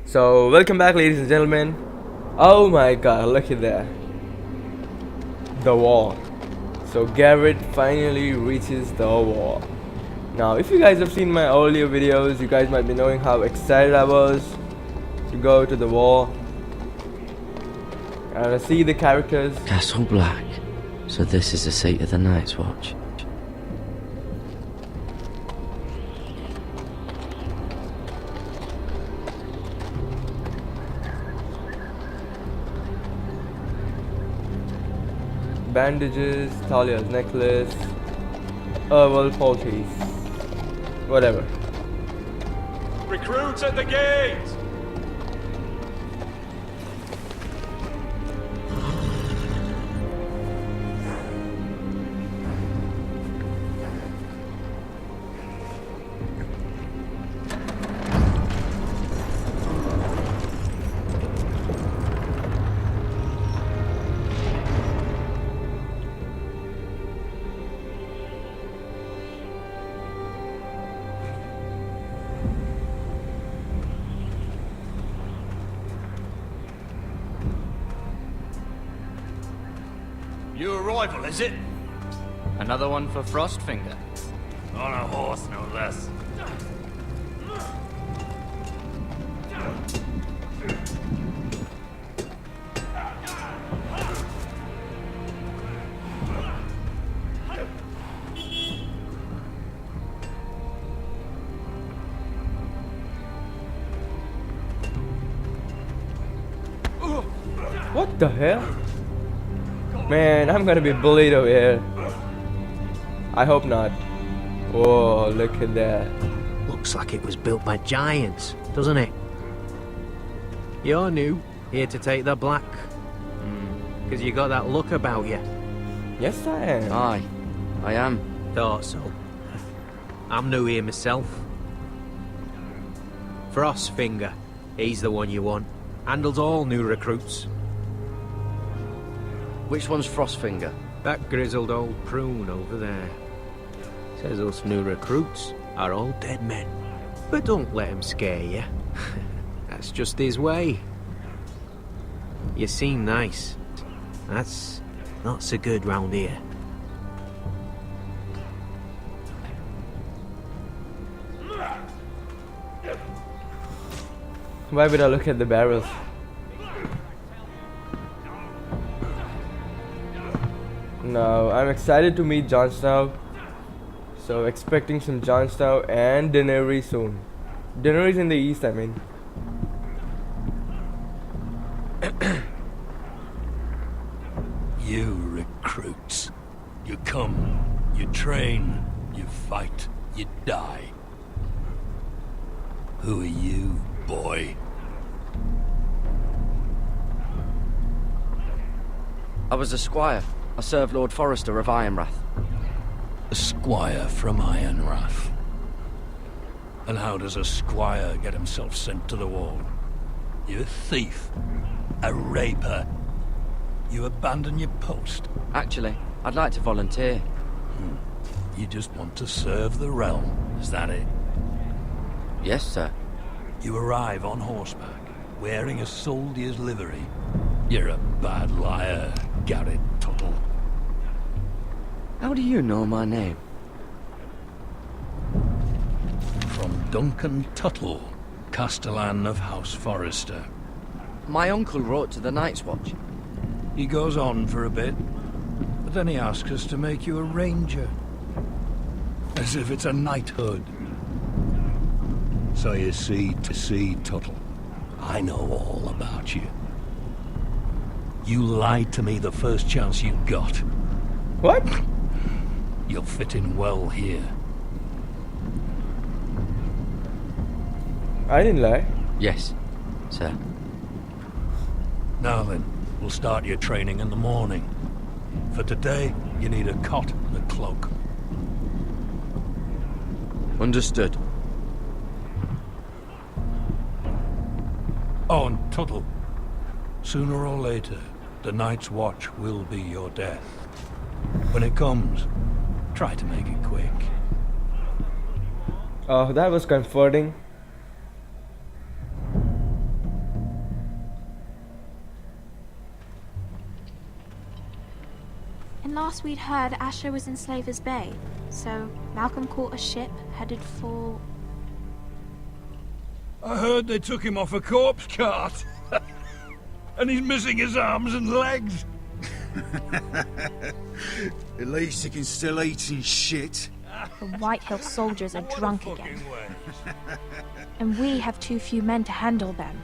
So welcome back, ladies and gentlemen. Oh my god, look at that. The wall. So Garrett finally reaches the wall. Now if you guys have seen my earlier videos, you guys might be knowing how excited I was to go to the wall and see the characters. Castle Black. So this is the seat of the Night's Watch. Bandages, Talia's necklace, herbal poultice, whatever. Recruits at the gate! New arrival, is it? Another one for Frostfinger. On a horse, no less. What the hell? Man, I'm gonna be bullied over here. I hope not. Whoa, look at that. Looks like it was built by giants, doesn't it? You're new, here to take the black. Because you got that look about you. Yes, I am. Aye, I am. Thought so. I'm new here myself. Frostfinger, he's the one you want. Handles all new recruits. Which one's Frostfinger? That grizzled old prune over there. Says us new recruits are all dead men. But don't let him scare you. That's just his way. You seem nice. That's not so good round here. Why would I look at the barrels? No, I'm excited to meet Jon Snow. So expecting some Jon Snow and Daenerys soon. Daenerys in the east, I mean. You recruits. You come, you train, you fight, you die. Who are you, boy? I was a squire. I served Lord Forrester of Ironrath. A squire from Ironrath. And how does a squire get himself sent to the wall? You a thief, a raper. You abandon your post. Actually, I'd like to volunteer. You just want to serve the realm, is that it? Yes, sir. You arrive on horseback, wearing a soldier's livery. You're a bad liar, Garrett Tuttle. How do you know my name? From Duncan Tuttle, Castellan of House Forrester. My uncle wrote to the Night's Watch. He goes on for a bit, but then he asks us to make you a ranger. As if it's a knighthood. So you see, Tuttle, I know all about you. You lied to me the first chance you got. What? You'll fit in well here. I didn't lie. Yes, sir. Now then, we'll start your training in the morning. For today, you need a cot and a cloak. Understood. Oh, and Tuttle, sooner or later, the Night's Watch will be your death. When it comes, try to make it quick. Oh, that was comforting. last we'd heard, Asher was in Slaver's Bay. So Malcolm caught a ship headed for... I heard they took him off a corpse cart. And he's missing his arms and legs. At least he can still eat and shit. The White Hill soldiers are What a drunk fucking again. way. And we have too few men to handle them.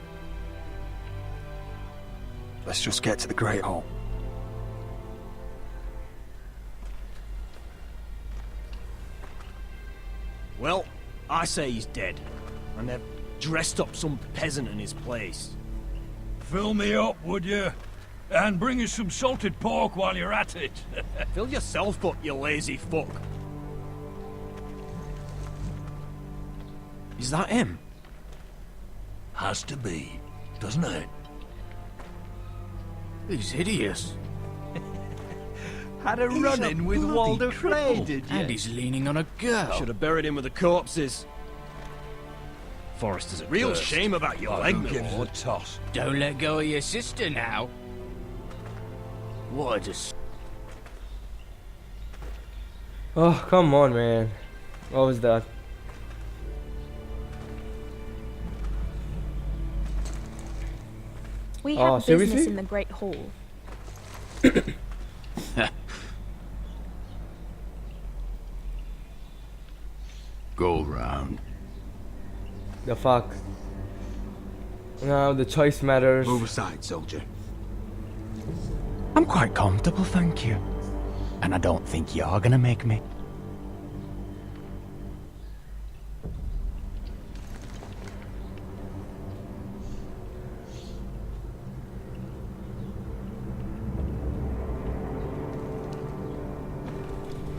Let's just get to the Great Hall. Well, I say he's dead. And they've dressed up some peasant in his place. Fill me up, would you? And bring us some salted pork while you're at it. Fill yourself up, you lazy fuck. Is that him? Has to be, doesn't it? He's hideous. Had a run-in with Walder Frey, did you? And he's leaning on a girl. Should have buried him with the corpses. Forrester's a real shame about your leg, Who my gives a lord. toss? Don't let go of your sister now. What a Oh, come on, man. What was that? We Oh, have business seriously? in the Great Hall. Go round. The fuck? Now the choice matters. Move aside, soldier. I'm quite comfortable, thank you. And I don't think you're gonna make me.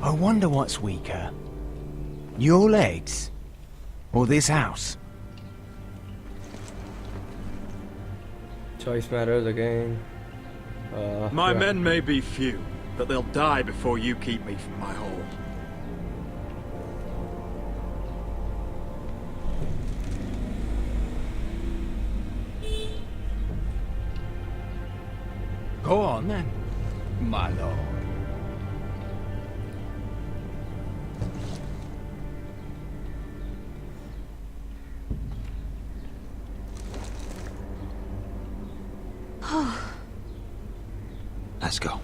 I wonder what's weaker. Your legs? Or this house? Choice matters again. My yeah. men may be few, but they'll die before you keep me from my hold. Go on then, my lord. Let's go.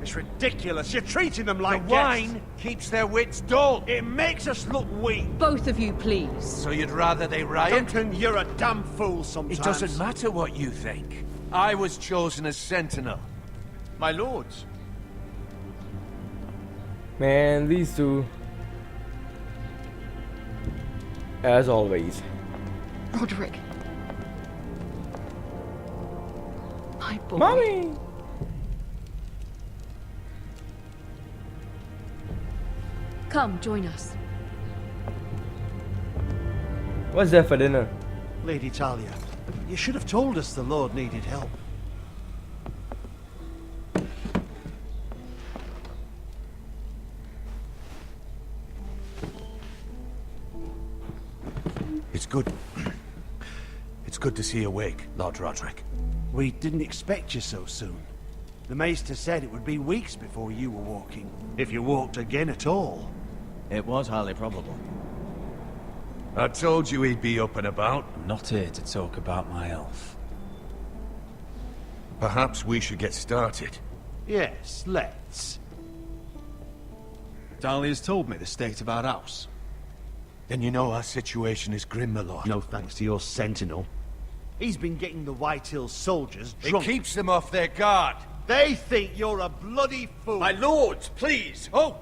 It's ridiculous. You're treating them like The wine keeps their wits dull. It makes us look weak. Both of you, please. So you'd rather they riot? Duncan, you're a damn fool sometimes. It doesn't matter what you think. I was chosen as sentinel. My lords. Man, these two. As always. Roderick. My boy. Mommy! Come, join us. What's there for dinner? Lady Talia, you should have told us the Lord needed help. It's good. It's good to see you awake, Lord Roderick. We didn't expect you so soon. The Maester said it would be weeks before you were walking, if you walked again at all. It was highly probable. I told you he'd be up and about. I'm not here to talk about my elf. Perhaps we should get started. Yes, let's. Talia's told me the state of our house. Then you know our situation is grim, my lord. No thanks to your sentinel. He's been getting the White Hill soldiers It drunk. keeps them off their guard. They think you're a bloody fool. My lords, please! Oh,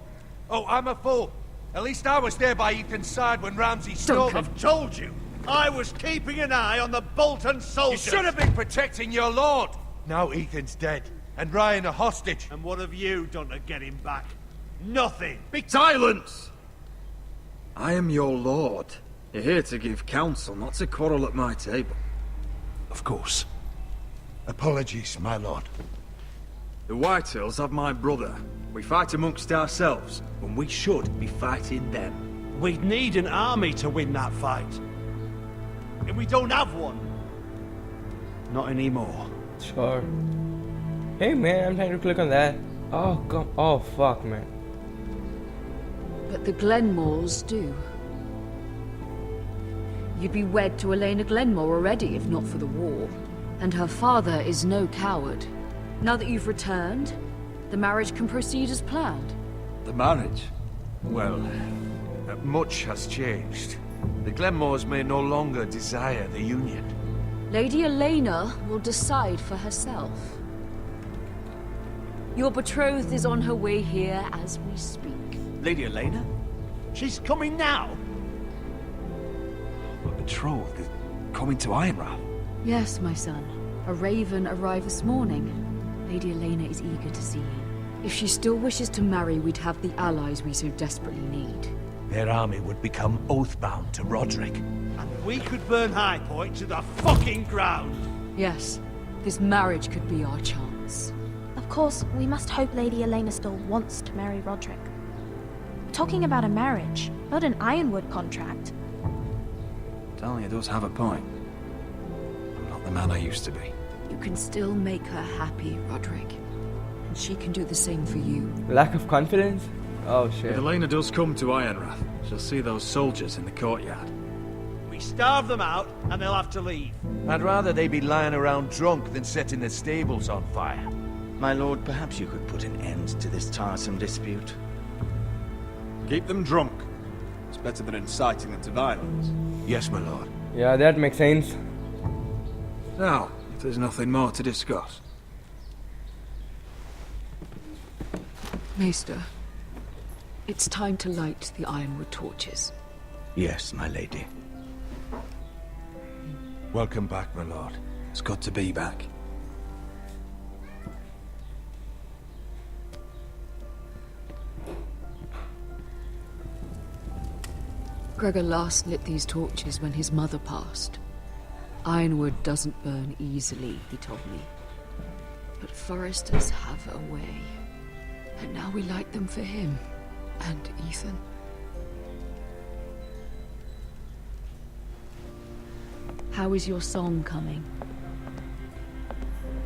I'm a fool. At least I was there by Ethan's side when Ramsay stole them. I've told you. I was keeping an eye on the Bolton You soldiers. should have been protecting your lord. Now Ethan's dead, and Ryan a hostage. And what have you done to get him back? Nothing. Silence! I am your lord. You're here to give counsel, not to quarrel at my table. Of course. Apologies, my lord. The Whitehills have my brother. We fight amongst ourselves, when we should be fighting them. We'd need an army to win that fight. And we don't have one. Not anymore. Sure. Hey man, I'm trying to click on that. Oh come. Oh fuck, man. But the Glenmores do. You'd be wed to Elena Glenmore already if not for the war. And her father is no coward. Now that you've returned, the marriage can proceed as planned. The marriage? Well, much has changed. The Glenmores may no longer desire the union. Lady Elena will decide for herself. Your betrothed is on her way here as we speak. Lady Elena? She's coming now? My betrothed is coming to Ironrath. Yes, my son. A raven arrived this morning. Lady Elena is eager to see you. If she still wishes to marry, we'd have the allies we so desperately need. Their army would become oathbound to Roderick. And we could burn High Point to the fucking ground! Yes, this marriage could be our chance. Of course, we must hope Lady Elena still wants to marry Roderick. Talking about a marriage, not an Ironwood contract. Talia does have a point. I'm not the man I used to be. You can still make her happy, Roderick. And she can do the same for you. Lack of confidence? Oh shit. If Elena does come to Ironrath, she'll see those soldiers in the courtyard. We starve them out, and they'll have to leave. I'd rather they be lying around drunk than setting the stables on fire. My lord, perhaps you could put an end to this tiresome dispute. Keep them drunk. It's better than inciting them to violence. Yes, my lord. Yeah, that makes sense. Now, if there's nothing more to discuss. Maester, it's time to light the Ironwood torches. Yes, my lady. Welcome back, my lord. It's good to be back. Gregor last lit these torches when his mother passed. Ironwood doesn't burn easily, he told me. But foresters have a way. And now we light them for him. And Ethan. How is your song coming?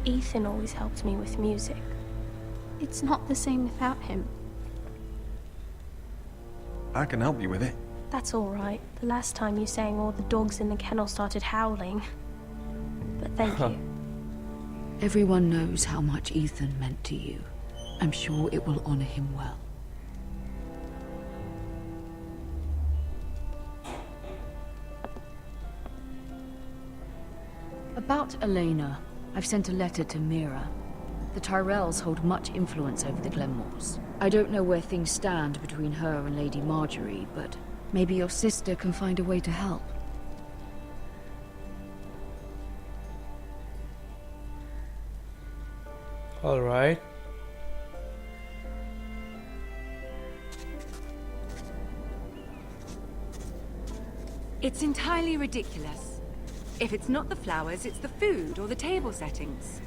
Ethan always helps me with music. It's not the same without him. I can help you with it. That's all right. The last time you sang, all the dogs in the kennel started howling. But thank you. Everyone knows how much Ethan meant to you. I'm sure it will honor him well. About Elena, I've sent a letter to Mira. The Tyrells hold much influence over the Glenmores. I don't know where things stand between her and Lady Marjorie, but maybe your sister can find a way to help. All right. It's entirely ridiculous. If it's not the flowers, it's the food or the table settings.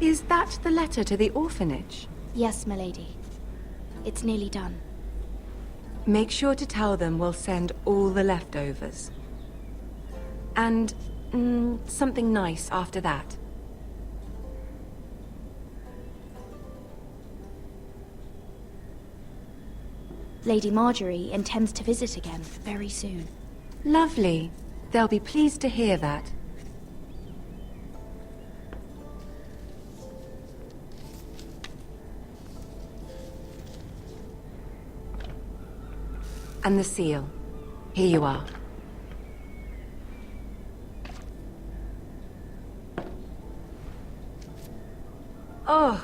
Is that the letter to the orphanage? Yes, my lady. It's nearly done. Make sure to tell them we'll send all the leftovers. And something nice after that. Lady Marjorie intends to visit again very soon. Lovely. They'll be pleased to hear that. And the seal. Here you are. Oh,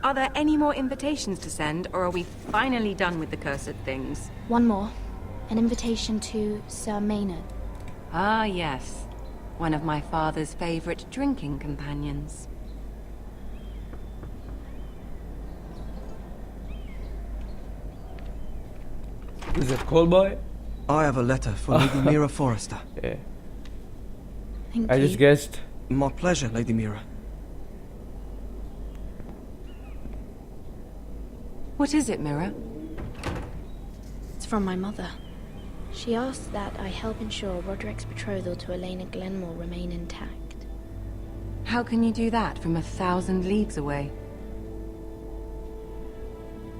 are there any more invitations to send, or are we finally done with the cursed things? One more. An invitation to Sir Maynard. Ah, yes. One of my father's favorite drinking companions. Is it cool boy? I have a letter for Lady Mira Forrester. Yeah. Thank I you. just guessed. My pleasure, Lady Mira. What is it, Mira? from my mother. She asked that I help ensure Roderick's betrothal to Elena Glenmore remain intact. How can you do that from 1,000 leagues away?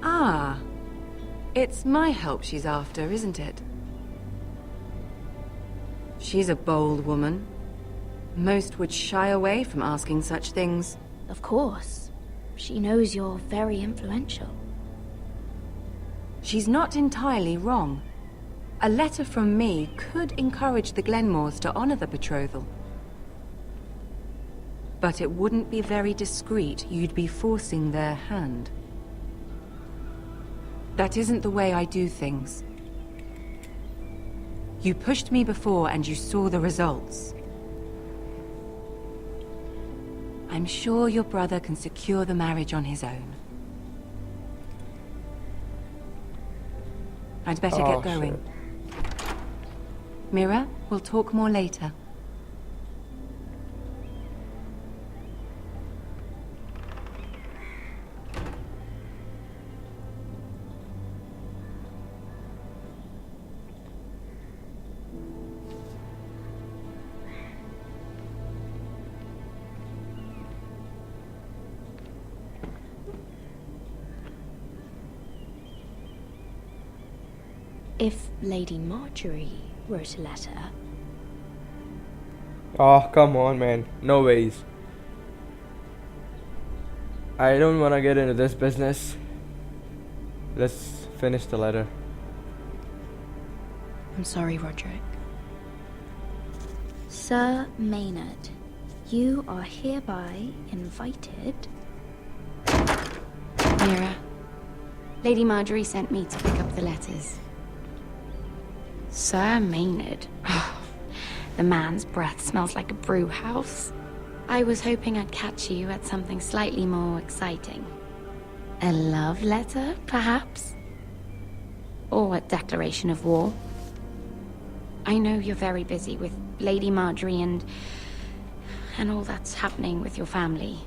Ah, it's my help she's after, isn't it? She's a bold woman. Most would shy away from asking such things. Of course. She knows you're very influential. She's not entirely wrong. A letter from me could encourage the Glenmores to honor the betrothal. But it wouldn't be very discreet. You'd be forcing their hand. That isn't the way I do things. You pushed me before and you saw the results. I'm sure your brother can secure the marriage on his own. I'd better get going. Shit. Mira, we'll talk more later. If Lady Marjorie wrote a letter... Oh, come on, man. No ways. I don't want to get into this business. Let's finish the letter. I'm sorry, Roderick. Sir Maynard, you are hereby invited... Mira, Lady Marjorie sent me to pick up the letters. Sir Maynard. The man's breath smells like a brew house. I was hoping I'd catch you at something slightly more exciting. A love letter, perhaps? Or a declaration of war. I know you're very busy with Lady Marjorie and all that's happening with your family.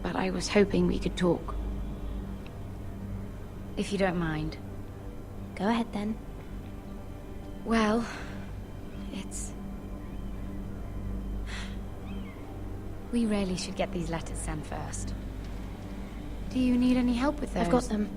But I was hoping we could talk. If you don't mind. Go ahead then. Well, it's... We really should get these letters sent first. Do you need any help with those? I've got them.